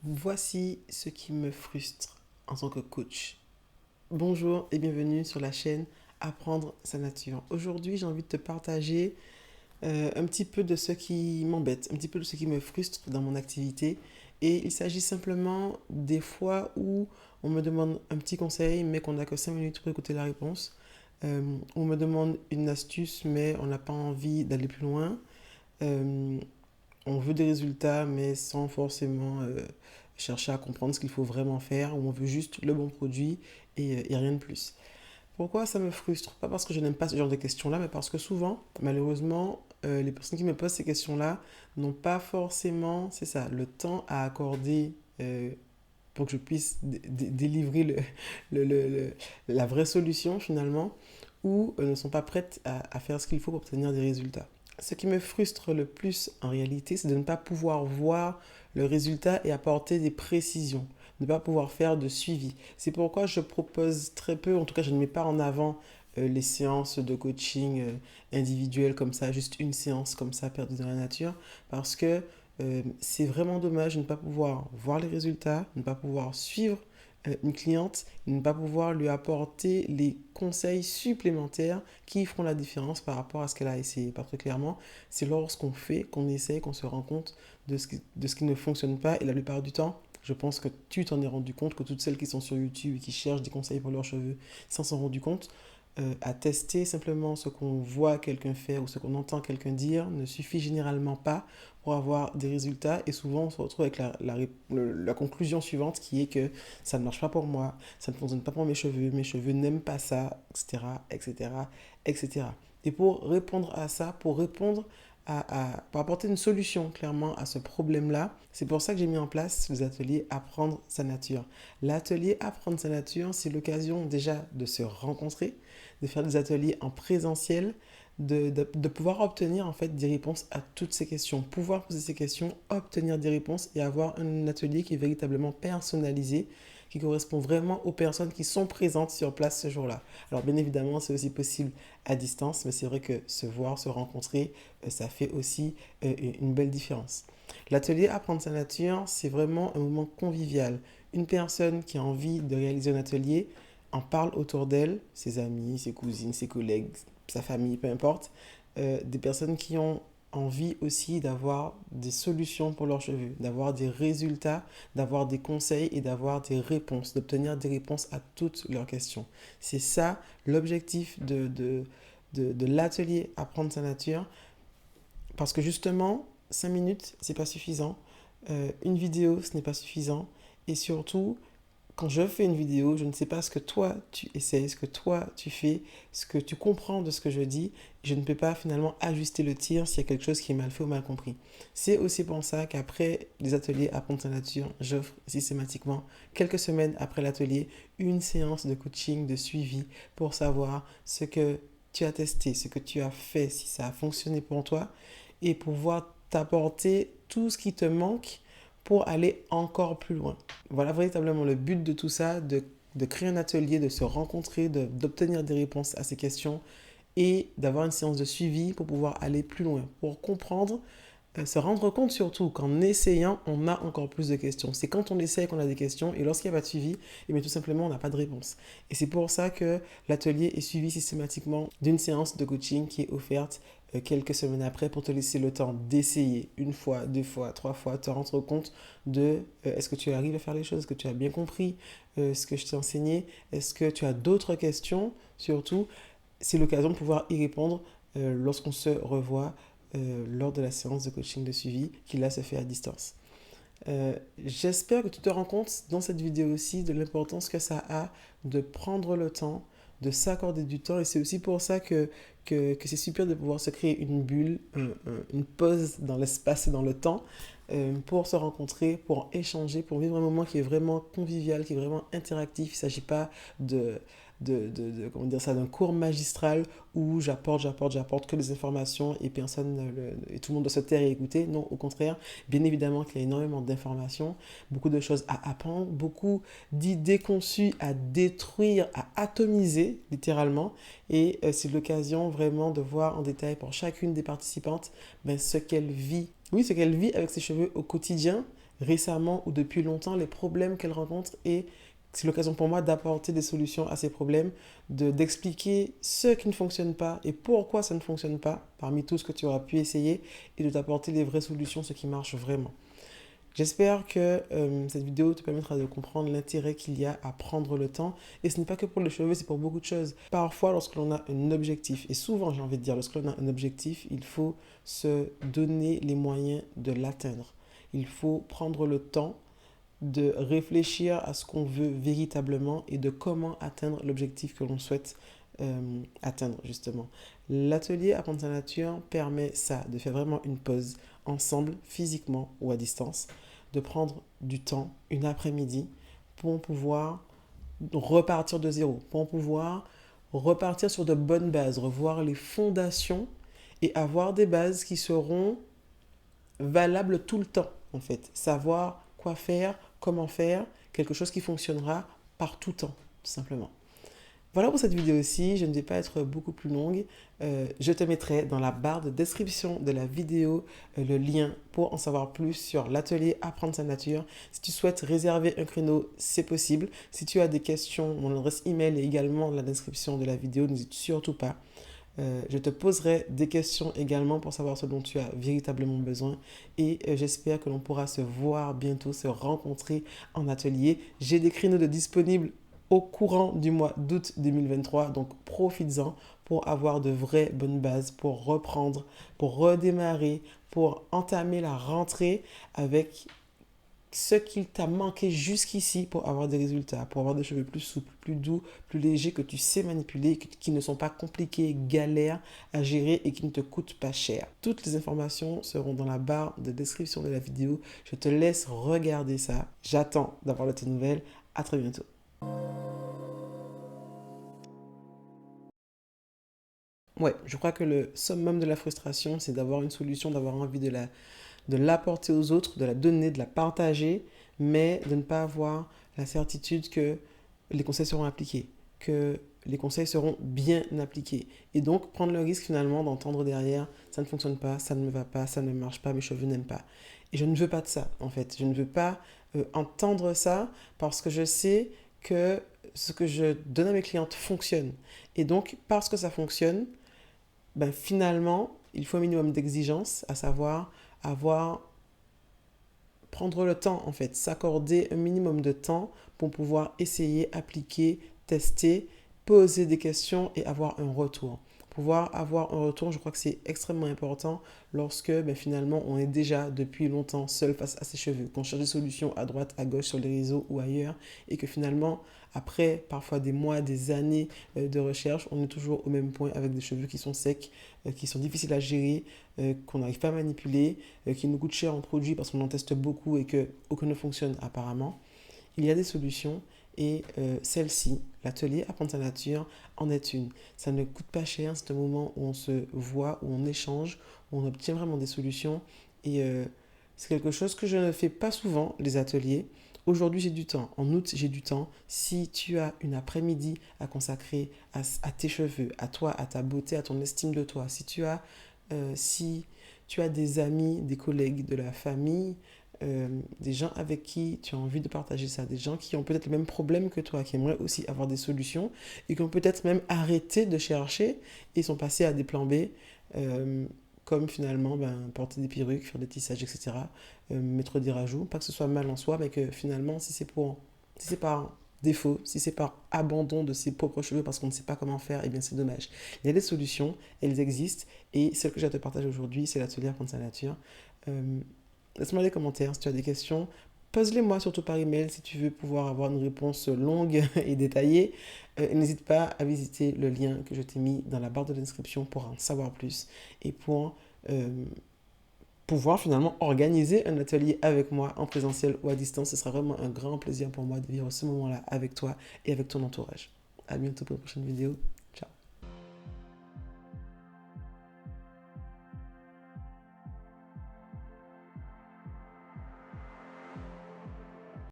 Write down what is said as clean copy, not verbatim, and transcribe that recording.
Voici ce qui me frustre en tant que coach. Bonjour et bienvenue sur la chaîne Apprendre sa nature. Aujourd'hui, j'ai envie de te partager un petit peu de ce qui m'embête, un petit peu de ce qui me frustre dans mon activité. Et il s'agit simplement des fois où on me demande un petit conseil, mais qu'on n'a que 5 minutes pour écouter la réponse. On me demande une astuce, mais on n'a pas envie d'aller plus loin. Euh, on veut des résultats, mais sans forcément chercher à comprendre ce qu'il faut vraiment faire, ou on veut juste le bon produit et rien de plus. Pourquoi ça me frustre? Pas parce que je n'aime pas ce genre de questions-là, mais parce que souvent, malheureusement, les personnes qui me posent ces questions-là n'ont pas forcément, c'est ça, le temps à accorder pour que je puisse délivrer la vraie solution finalement, ou ne sont pas prêtes à faire ce qu'il faut pour obtenir des résultats. Ce qui me frustre le plus en réalité, c'est de ne pas pouvoir voir le résultat et apporter des précisions, de ne pas pouvoir faire de suivi. C'est pourquoi je propose très peu, en tout cas je ne mets pas en avant les séances de coaching individuelles comme ça, juste une séance comme ça perdue dans la nature, parce que c'est vraiment dommage de ne pas pouvoir voir les résultats, de ne pas pouvoir suivre une cliente, de ne pas pouvoir lui apporter les conseils supplémentaires qui feront la différence par rapport à ce qu'elle a essayé. Parce que clairement, c'est lorsqu'on fait, qu'on essaye, qu'on se rend compte de ce qui ne fonctionne pas. Et la plupart du temps, je pense que tu t'en es rendu compte, que toutes celles qui sont sur YouTube et qui cherchent des conseils pour leurs cheveux s'en sont rendu compte. À tester simplement ce qu'on voit quelqu'un faire ou ce qu'on entend quelqu'un dire ne suffit généralement pas pour avoir des résultats, et souvent on se retrouve avec la conclusion suivante qui est que ça ne marche pas pour moi, ça ne fonctionne pas pour mes cheveux n'aiment pas ça, etc., etc., etc. Et pour répondre à ça, pour apporter une solution clairement à ce problème-là, c'est pour ça que j'ai mis en place les ateliers Apprendre sa nature. L'atelier Apprendre sa nature, c'est l'occasion déjà de se rencontrer, de faire des ateliers en présentiel, de pouvoir obtenir en fait des réponses à toutes ces questions, pouvoir poser ces questions, obtenir des réponses et avoir un atelier qui est véritablement personnalisé, qui correspond vraiment aux personnes qui sont présentes sur place ce jour-là. Alors bien évidemment, c'est aussi possible à distance, mais c'est vrai que se voir, se rencontrer, ça fait aussi une belle différence. L'atelier Apprendre sa nature, c'est vraiment un moment convivial. Une personne qui a envie de réaliser un atelier en parle autour d'elle, ses amis, ses cousines, ses collègues, sa famille, peu importe, des personnes qui ont envie aussi d'avoir des solutions pour leurs cheveux, d'avoir des résultats, d'avoir des conseils et d'avoir des réponses, d'obtenir des réponses à toutes leurs questions. C'est ça l'objectif de l'atelier Apprendre sa nature, parce que justement, 5 minutes, c'est pas suffisant. Une vidéo, ce n'est pas suffisant. Et surtout, quand je fais une vidéo, je ne sais pas ce que toi tu essaies, ce que toi tu fais, ce que tu comprends de ce que je dis. Je ne peux pas finalement ajuster le tir s'il y a quelque chose qui est mal fait ou mal compris. C'est aussi pour ça qu'après les ateliers Apprendre sa nature, j'offre systématiquement, quelques semaines après l'atelier, une séance de coaching, de suivi pour savoir ce que tu as testé, ce que tu as fait, si ça a fonctionné pour toi, et pouvoir t'apporter tout ce qui te manque pour aller encore plus loin. Voilà véritablement le but de tout ça, de créer un atelier, de se rencontrer, d'obtenir des réponses à ces questions et d'avoir une séance de suivi pour pouvoir aller plus loin, pour comprendre, se rendre compte surtout qu'en essayant, on a encore plus de questions. C'est quand on essaye qu'on a des questions, et lorsqu'il n'y a pas de suivi, et bien tout simplement, on n'a pas de réponse. Et c'est pour ça que l'atelier est suivi systématiquement d'une séance de coaching qui est offerte quelques semaines après pour te laisser le temps d'essayer une fois, deux fois, trois fois, te rendre compte de est-ce que tu arrives à faire les choses, est-ce que tu as bien compris ce que je t'ai enseigné, est-ce que tu as d'autres questions, surtout, c'est l'occasion de pouvoir y répondre lorsqu'on se revoit lors de la séance de coaching de suivi qui là se fait à distance. J'espère que tu te rends compte dans cette vidéo aussi de l'importance que ça a de prendre le temps, de s'accorder du temps, et c'est aussi pour ça que c'est super de pouvoir se créer une bulle, une pause dans l'espace et dans le temps pour se rencontrer, pour échanger, pour vivre un moment qui est vraiment convivial, qui est vraiment interactif. Il ne s'agit pas de, comment dire ça, d'un cours magistral où j'apporte que des informations et et tout le monde doit se taire et écouter. Non, au contraire, bien évidemment qu'il y a énormément d'informations, beaucoup de choses à apprendre, beaucoup d'idées conçues à détruire, à atomiser littéralement. Et c'est l'occasion vraiment de voir en détail pour chacune des participantes ce qu'elle vit. Oui, ce qu'elle vit avec ses cheveux au quotidien, récemment ou depuis longtemps, les problèmes qu'elle rencontre, et c'est l'occasion pour moi d'apporter des solutions à ces problèmes, d'expliquer ce qui ne fonctionne pas et pourquoi ça ne fonctionne pas parmi tout ce que tu auras pu essayer, et de t'apporter les vraies solutions, ce qui marche vraiment. J'espère que cette vidéo te permettra de comprendre l'intérêt qu'il y a à prendre le temps. Et ce n'est pas que pour les cheveux, c'est pour beaucoup de choses. Parfois, lorsque l'on a un objectif, et souvent j'ai envie de dire, lorsque l'on a un objectif, il faut se donner les moyens de l'atteindre. Il faut prendre le temps de réfléchir à ce qu'on veut véritablement et de comment atteindre l'objectif que l'on souhaite atteindre, justement. L'atelier Apprendre sa nature permet ça, de faire vraiment une pause ensemble, physiquement ou à distance, de prendre du temps, une après-midi, pour pouvoir repartir de zéro, pour pouvoir repartir sur de bonnes bases, revoir les fondations et avoir des bases qui seront valables tout le temps, en fait. Savoir quoi faire, comment faire, quelque chose qui fonctionnera par tout temps, tout simplement. Voilà pour cette vidéo aussi, je ne vais pas être beaucoup plus longue. Je te mettrai dans la barre de description de la vidéo le lien pour en savoir plus sur l'atelier Apprendre sa nature. Si tu souhaites réserver un créneau, c'est possible. Si tu as des questions, mon adresse email est également dans la description de la vidéo, n'hésite surtout pas. Je te poserai des questions également pour savoir ce dont tu as véritablement besoin, et j'espère que l'on pourra se voir bientôt, se rencontrer en atelier. J'ai des créneaux de disponibles au courant du mois d'août 2023, donc profites-en pour avoir de vraies bonnes bases, pour reprendre, pour redémarrer, pour entamer la rentrée avec ce qu'il t'a manqué jusqu'ici pour avoir des résultats, pour avoir des cheveux plus souples, plus doux, plus légers, que tu sais manipuler, qui ne sont pas compliqués, galères à gérer et qui ne te coûtent pas cher. Toutes les informations seront dans la barre de description de la vidéo. Je te laisse regarder ça. J'attends d'avoir de tes nouvelles. À très bientôt. Ouais, je crois que le summum de la frustration, c'est d'avoir une solution, d'avoir envie de l'apporter aux autres, de la donner, de la partager, mais de ne pas avoir la certitude que les conseils seront appliqués, que les conseils seront bien appliqués. Et donc, prendre le risque finalement d'entendre derrière, ça ne fonctionne pas, ça ne me va pas, ça ne marche pas, mes cheveux n'aiment pas. Et je ne veux pas de ça, en fait. Je ne veux pas entendre ça, parce que je sais que ce que je donne à mes clientes fonctionne. Et donc, parce que ça fonctionne, ben finalement, il faut un minimum d'exigence, à savoir avoir, prendre le temps en fait, s'accorder un minimum de temps pour pouvoir essayer, appliquer, tester, poser des questions et avoir un retour. Pouvoir avoir un retour, je crois que c'est extrêmement important lorsque finalement on est déjà depuis longtemps seul face à ses cheveux, qu'on cherche des solutions à droite, à gauche, sur les réseaux ou ailleurs, et que finalement, après parfois des mois, des années de recherche, on est toujours au même point avec des cheveux qui sont secs, qui sont difficiles à gérer, qu'on n'arrive pas à manipuler, qui nous coûtent cher en produits parce qu'on en teste beaucoup et que aucun ne fonctionne apparemment. Il y a des solutions, et celle-ci, l'atelier Apprendre sa nature, en est une. Ça ne coûte pas cher, c'est un moment où on se voit, où on échange, où on obtient vraiment des solutions, et c'est quelque chose que je ne fais pas souvent, les ateliers. Aujourd'hui, j'ai du temps. En août, j'ai du temps. Si tu as une après-midi à consacrer à tes cheveux, à toi, à ta beauté, à ton estime de toi, si tu as des amis, des collègues, de la famille, des gens avec qui tu as envie de partager ça, des gens qui ont peut-être le même problème que toi, qui aimeraient aussi avoir des solutions et qui ont peut-être même arrêté de chercher et sont passés à des plans B, comme finalement porter des perruques, faire des tissages, etc., mettre des rajouts, pas que ce soit mal en soi, mais que finalement, si c'est par défaut, si c'est par abandon de ses propres cheveux parce qu'on ne sait pas comment faire, eh bien c'est dommage. Il y a des solutions, elles existent, et celle que j'ai à te partager aujourd'hui, c'est l'atelier Apprendre sa nature. Laisse-moi des commentaires si tu as des questions. Pose-les-moi surtout par email si tu veux pouvoir avoir une réponse longue et détaillée. N'hésite pas à visiter le lien que je t'ai mis dans la barre de description pour en savoir plus et pour pouvoir finalement organiser un atelier avec moi en présentiel ou à distance. Ce sera vraiment un grand plaisir pour moi de vivre ce moment-là avec toi et avec ton entourage. À bientôt pour une prochaine vidéo.